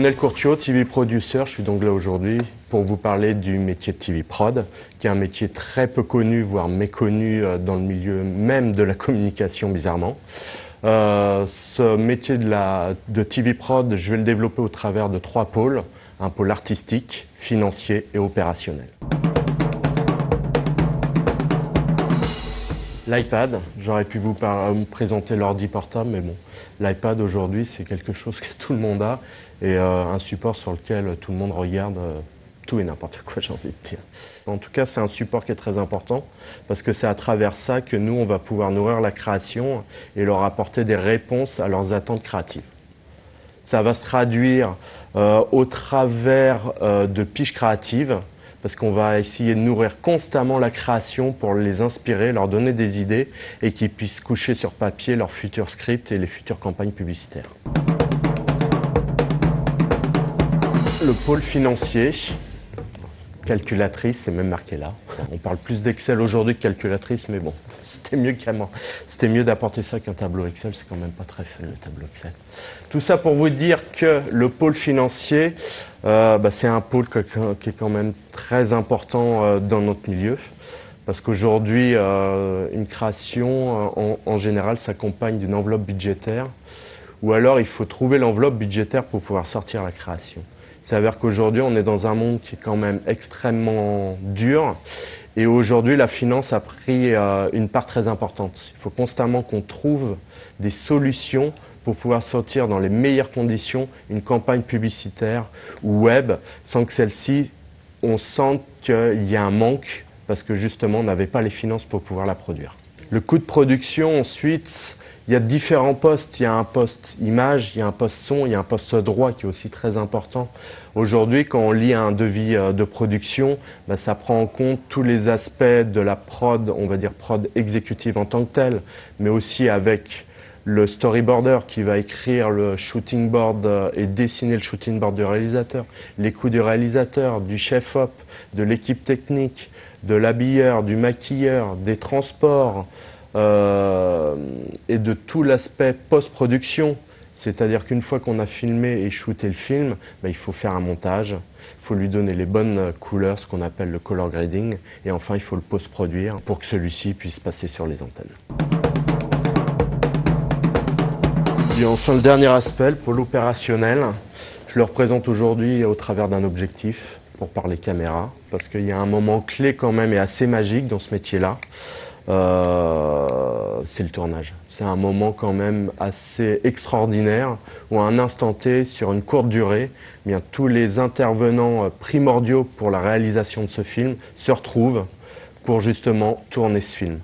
Lionel Courtiot, TV Producer. Je suis donc là aujourd'hui pour vous parler du métier de TV Prod, qui est un métier très peu connu, voire méconnu dans le milieu même de la communication, bizarrement. Ce métier de TV Prod, je vais le développer au travers de 3 pôles. Un pôle artistique, financier et opérationnel. L'iPad, j'aurais pu vous présenter l'ordi portable, mais bon, l'iPad aujourd'hui c'est quelque chose que tout le monde a et un support sur lequel tout le monde regarde tout et n'importe quoi, j'ai envie de dire. En tout cas, c'est un support qui est très important parce que c'est à travers ça que nous, on va pouvoir nourrir la création et leur apporter des réponses à leurs attentes créatives. Ça va se traduire au travers de piches créatives, parce qu'on va essayer de nourrir constamment la création pour les inspirer, leur donner des idées et qu'ils puissent coucher sur papier leurs futurs scripts et les futures campagnes publicitaires. Le pôle financier, calculatrice, c'est même marqué là. On parle plus d'Excel aujourd'hui que calculatrice, mais bon, c'était mieux d'apporter ça qu'un tableau Excel, c'est quand même pas très fun le tableau Excel. Tout ça pour vous dire que le pôle financier, c'est un pôle qui est quand même très important dans notre milieu, parce qu'aujourd'hui, une création, en général, s'accompagne d'une enveloppe budgétaire, ou alors il faut trouver l'enveloppe budgétaire pour pouvoir sortir la création. Il s'avère qu'aujourd'hui, on est dans un monde qui est quand même extrêmement dur. Et aujourd'hui, la finance a pris une part très importante. Il faut constamment qu'on trouve des solutions pour pouvoir sortir dans les meilleures conditions une campagne publicitaire ou web, sans que celle-ci, on sente qu'il y a un manque, parce que justement, on n'avait pas les finances pour pouvoir la produire. Le coût de production, ensuite, il y a différents postes. Il y a un poste image, il y a un poste son, il y a un poste droit qui est aussi très important. Aujourd'hui, quand on lit un devis de production, ça prend en compte tous les aspects de la prod, on va dire prod exécutive en tant que telle, mais aussi avec le storyboarder qui va écrire le shooting board et dessiner le shooting board du réalisateur, les coûts du réalisateur, du chef-op, de l'équipe technique, de l'habilleur, du maquilleur, des transports, et de tout l'aspect post-production, c'est-à-dire qu'une fois qu'on a filmé et shooté le film, il faut faire un montage, il faut lui donner les bonnes couleurs, ce qu'on appelle le color grading, et enfin il faut le post-produire pour que celui-ci puisse passer sur les antennes. Et enfin le dernier aspect, le pôle opérationnel, je le représente aujourd'hui au travers d'un objectif pour parler caméra, parce qu'il y a un moment clé quand même et assez magique dans ce métier-là. C'est le tournage. C'est un moment quand même assez extraordinaire où à un instant T, sur une courte durée, tous les intervenants primordiaux pour la réalisation de ce film se retrouvent pour justement tourner ce film.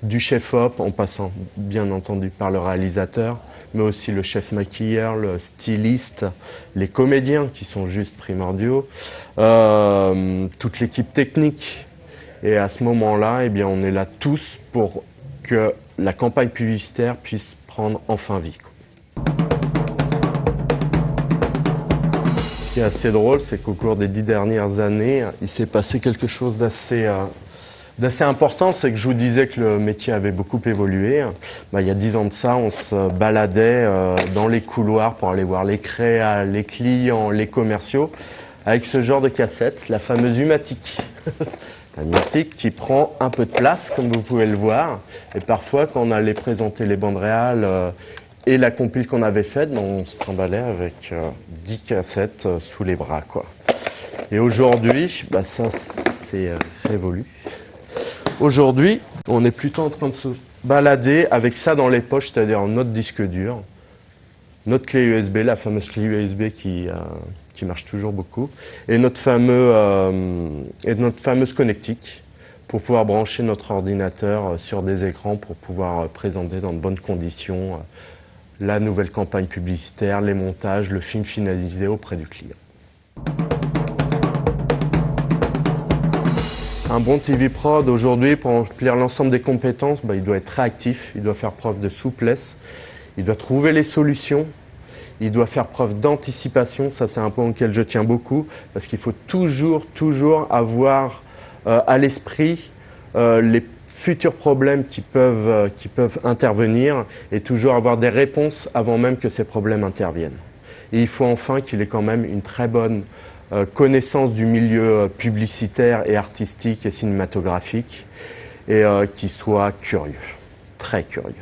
Du chef-op, en passant bien entendu par le réalisateur, mais aussi le chef maquilleur, le styliste, les comédiens qui sont juste primordiaux, toute l'équipe technique. Et à ce moment-là, on est là tous pour que la campagne publicitaire puisse prendre enfin vie. Ce qui est assez drôle, c'est qu'au cours des 10 dernières années, il s'est passé quelque chose d'assez important. C'est que je vous disais que le métier avait beaucoup évolué. Il y a 10 ans de ça, on se baladait dans les couloirs pour aller voir les créas, les clients, les commerciaux, avec ce genre de cassette, la fameuse Humatic. Un mythique qui prend un peu de place, comme vous pouvez le voir. Et parfois, quand on allait présenter les bandes réales et la compile qu'on avait faite, on se trimballait avec 10 cassettes sous les bras, quoi. Et aujourd'hui, ça c'est révolu. Aujourd'hui, on est plutôt en train de se balader avec ça dans les poches, c'est-à-dire notre disque dur, notre clé USB, la fameuse clé USB qui marche toujours beaucoup, et notre fameuse connectique pour pouvoir brancher notre ordinateur sur des écrans pour pouvoir présenter dans de bonnes conditions la nouvelle campagne publicitaire, les montages, le film finalisé auprès du client. Un bon TV Prod aujourd'hui, pour remplir l'ensemble des compétences, il doit être réactif, il doit faire preuve de souplesse, il doit trouver les solutions. Il doit faire preuve d'anticipation, ça c'est un point auquel je tiens beaucoup, parce qu'il faut toujours avoir à l'esprit les futurs problèmes qui peuvent intervenir et toujours avoir des réponses avant même que ces problèmes interviennent. Et il faut enfin qu'il ait quand même une très bonne connaissance du milieu publicitaire et artistique et cinématographique, et qu'il soit curieux, très curieux.